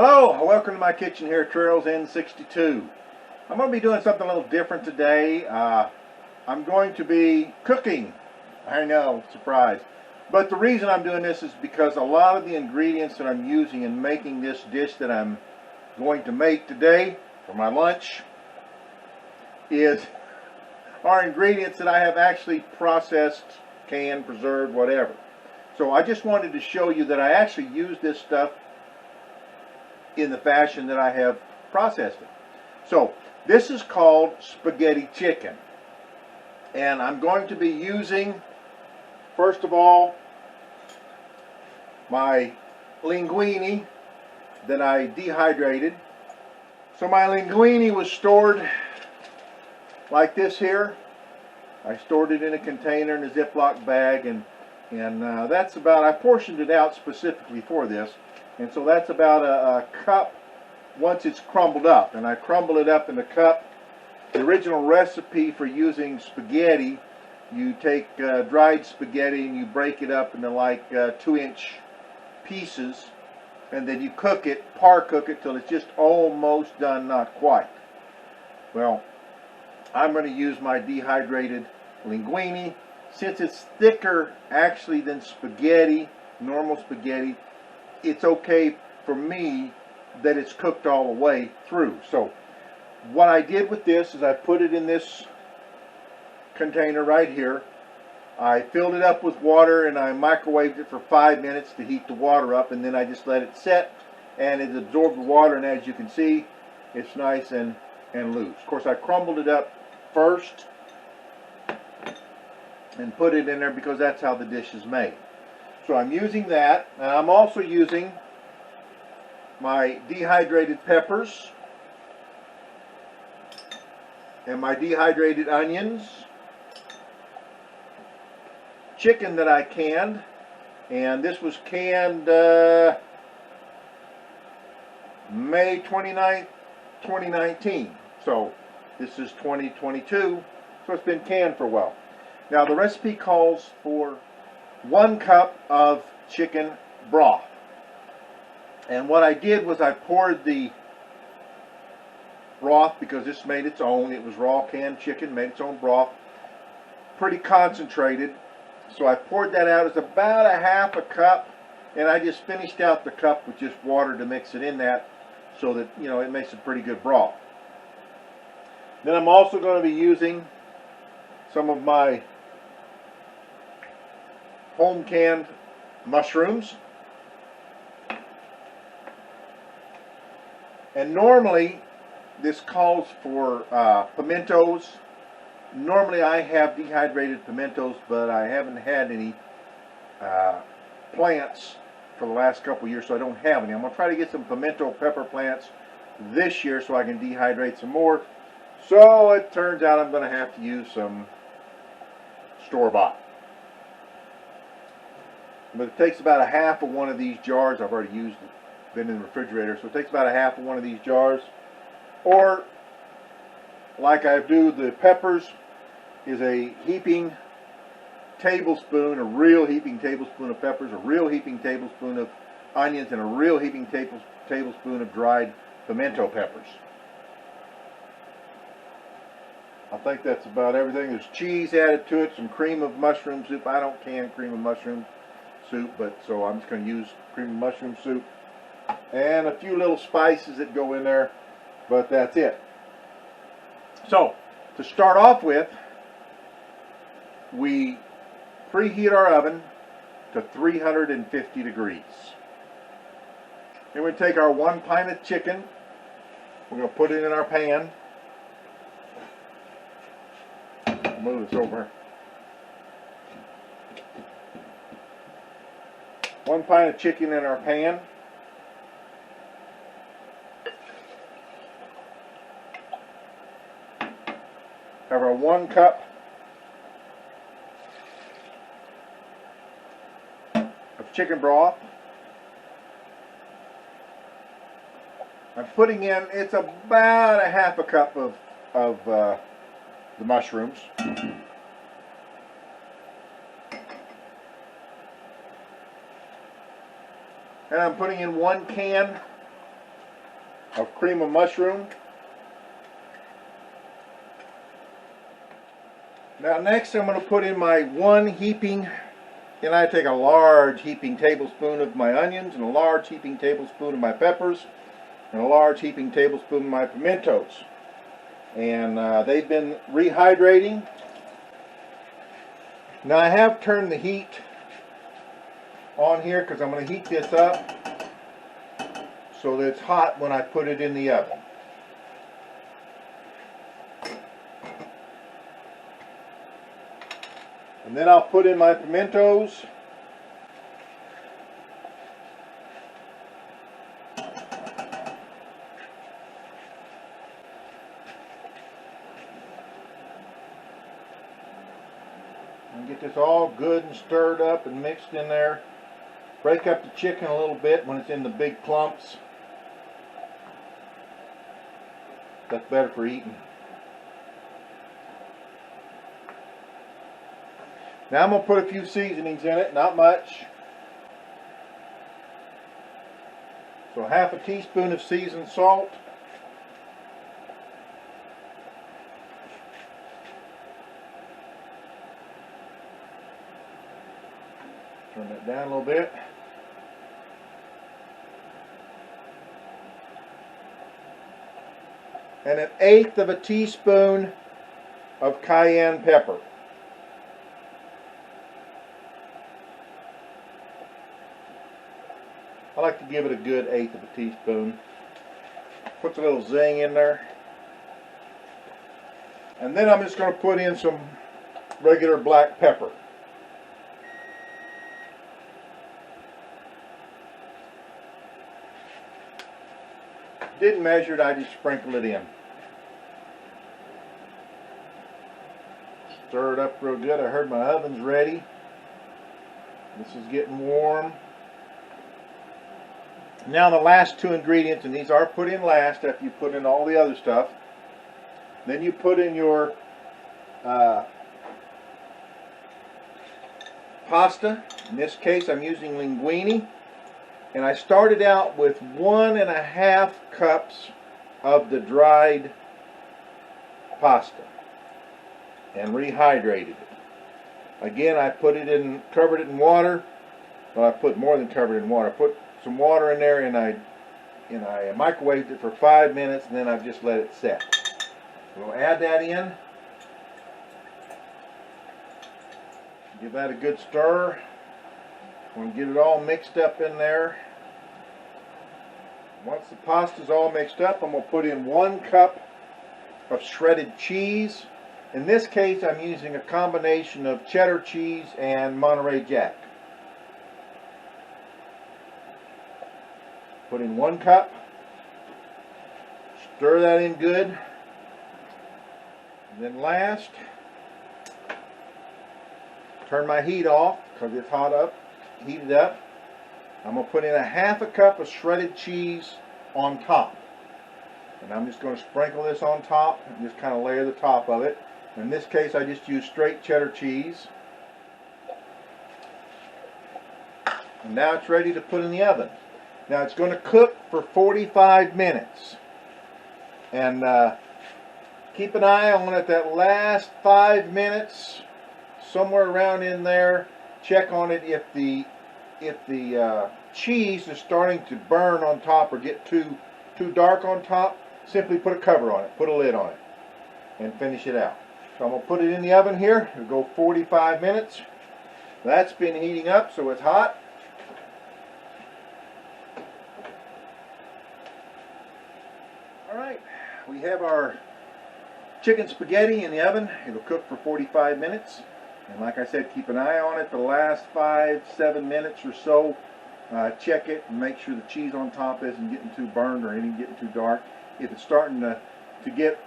Hello, welcome to my kitchen here at Trails N62. I'm going to be doing something a little different today. I'm going to be cooking. I know, surprise. But the reason I'm doing this is because a lot of the ingredients that I'm using in making this dish that I'm going to make today for my lunch are ingredients that I have actually processed, canned, preserved, whatever. So I just wanted to show you that I actually use this stuff in the fashion that I have processed it. So this is called spaghetti chicken, and I'm going to be using, first of all, my linguine that I dehydrated. So my linguine was stored like this here. I stored it in a container in a Ziploc bag, and that's about, I portioned it out specifically for this. And so that's about a cup once it's crumbled up. And I crumble it up in a cup. The original recipe for using spaghetti, you take dried spaghetti and you break it up into like 2-inch pieces. And then you cook it, par cook it till it's just almost done, not quite. Well, I'm going to use my dehydrated linguine. Since it's thicker actually than spaghetti, normal spaghetti, it's okay for me that it's cooked all the way through. So what I did with this is I put it in this container right here. I filled it up with water and I microwaved it for 5 minutes to heat the water up, and then I just let it set and it absorbed the water, and as you can see, it's nice and loose. Of course, I crumbled it up first and put it in there because that's how the dish is made. So I'm using that, and I'm also using my dehydrated peppers and my dehydrated onions, chicken that I canned, and this was canned May 29th, 2019. So this is 2022, so it's been canned for a while. Now the recipe calls for 1 cup of chicken broth. And what I did was I poured the broth, because this made its own, it was raw canned chicken, made its own broth, pretty concentrated. So I poured that out. It's about a 1/2 cup, and I just finished out the cup with just water to mix it in that, so that, you know, it makes a pretty good broth. Then I'm also going to be using some of my home canned mushrooms. And normally this calls for pimentos. Normally I have dehydrated pimentos, but I haven't had any plants for the last couple years, so I don't have any. I'm going to try to get some pimento pepper plants this year so I can dehydrate some more. So it turns out I'm going to have to use some store-bought. But it takes about a 1/2 of one of these jars. I've already used it, been in the refrigerator, so it takes about a 1/2 of one of these jars. Or, like I do the peppers, is a heaping tablespoon, a real heaping tablespoon of peppers, a real heaping tablespoon of onions, and a real heaping tablespoon of dried pimento peppers. I think that's about everything. There's cheese added to it, some cream of mushroom soup. I don't can cream of mushroom soup, but so I'm just going to use cream of mushroom soup, and a few little spices that go in there, but that's it. So to start off with, we preheat our oven to 350 degrees. Then we take our 1 pint of chicken, we're going to put it in our pan. I'll move this over. 1 pint of chicken in our pan. Have our 1 cup of chicken broth. I'm putting in, it's about a 1/2 cup of the mushrooms. And I'm putting in 1 can of cream of mushroom. Now next I'm going to put in my one heaping, and I take a large heaping tablespoon of my onions, and a large heaping tablespoon of my peppers, and a large heaping tablespoon of my pimientos. And they've been rehydrating. Now I have turned the heat on here because I'm going to heat this up so that it's hot when I put it in the oven. And then I'll put in my pimientos. And get this all good and stirred up and mixed in there. Break up the chicken a little bit when it's in the big clumps. That's better for eating. Now I'm going to put a few seasonings in it, not much. So half a teaspoon of seasoned salt. Turn that down a little bit. And 1/8 of a teaspoon of cayenne pepper. I like to give it a good 1/8 of a teaspoon. Puts a little zing in there. And then I'm just going to put in some regular black pepper. Didn't measure it, I just sprinkled it in. Stir it up real good. I heard my oven's ready. This is getting warm. Now the last two ingredients, and these are put in last after you put in all the other stuff. Then you put in your pasta. In this case I'm using linguine. And I started out with 1½ cups of the dried pasta and rehydrated it. Again, I put it in, covered it in water. Well, I put more than covered it in water. I put some water in there, and I microwaved it for 5 minutes, and then I've just let it set. We'll add that in. Give that a good stir. We'll get it all mixed up in there. Once the pasta's all mixed up, I'm going to put in 1 cup of shredded cheese. In this case, I'm using a combination of cheddar cheese and Monterey Jack. Put in 1 cup. Stir that in good. And then last, turn my heat off because it's hot up. Heated up. I'm going to put in 1/2 cup of shredded cheese on top. And I'm just going to sprinkle this on top and just kind of layer the top of it. In this case I just use straight cheddar cheese. And now it's ready to put in the oven. Now it's going to cook for 45 minutes. And keep an eye on it that last 5 minutes, somewhere around in there. Check on it if the cheese is starting to burn on top or get too dark on top. Simply put a cover on it, put a lid on it, and finish it out. So I'm going to put it in the oven here. It'll go 45 minutes. That's been heating up, so it's hot. Alright, we have our chicken spaghetti in the oven. It'll cook for 45 minutes. And like I said, keep an eye on it the last 5-7 minutes or so. Check it and make sure the cheese on top isn't getting too burned or any getting too dark. If it's starting to get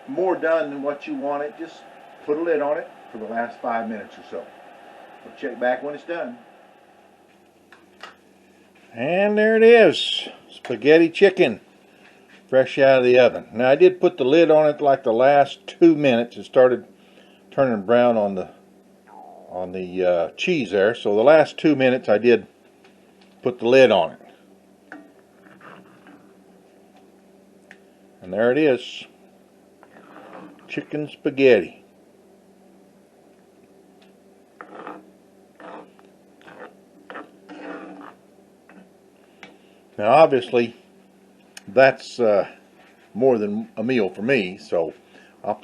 more done than what you want it, just put a lid on it for the last 5 minutes or so. We'll check back when it's done. And there it is, spaghetti chicken, fresh out of the oven. Now I did put the lid on it like the last 2 minutes. It started turning brown on the cheese there. So the last 2 minutes I did put the lid on it. And there it is. Chicken spaghetti. Now obviously that's more than a meal for me, so I'll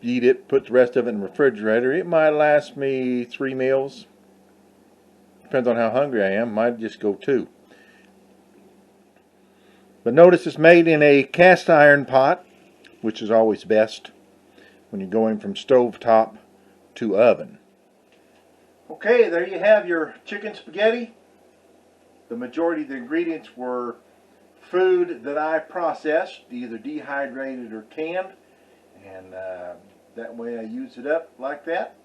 eat it, put the rest of it in the refrigerator. It might last me 3 meals. Depends on how hungry I am. Might just go 2. But notice it's made in a cast iron pot, which is always best when you're going from stove top to oven. Okay, there you have your chicken spaghetti. The majority of the ingredients were food that I processed, either dehydrated or canned, and that way I use it up like that.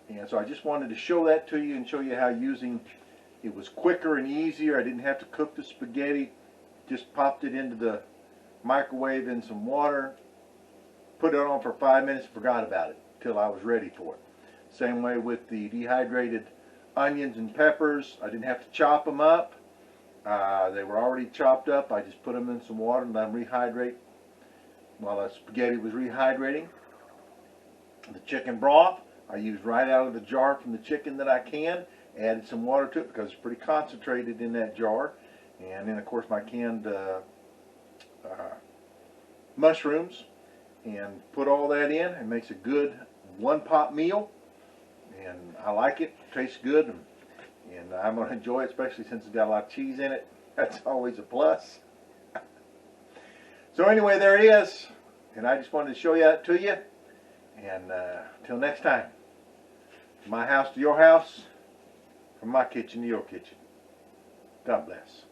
And so I just wanted to show that to you and show you how using it was quicker and easier. I didn't have to cook the spaghetti, just popped it into the microwave in some water, put it on for 5 minutes, forgot about it till I was ready for it. Same way with the dehydrated onions and peppers. I didn't have to chop them up. They were already chopped up. I just put them in some water and let them rehydrate while the spaghetti was rehydrating. The chicken broth I used right out of the jar from the chicken that I canned. Added some water to it because it's pretty concentrated in that jar. And then of course my canned mushrooms, and put all that in. It makes a good one-pot meal, and I like it. Tastes good, and I'm going to enjoy it, especially since it's got a lot of cheese in it. That's always a plus. So anyway, there it is, and I just wanted to show that to you. And till next time, from my house to your house, from my kitchen to your kitchen. God bless.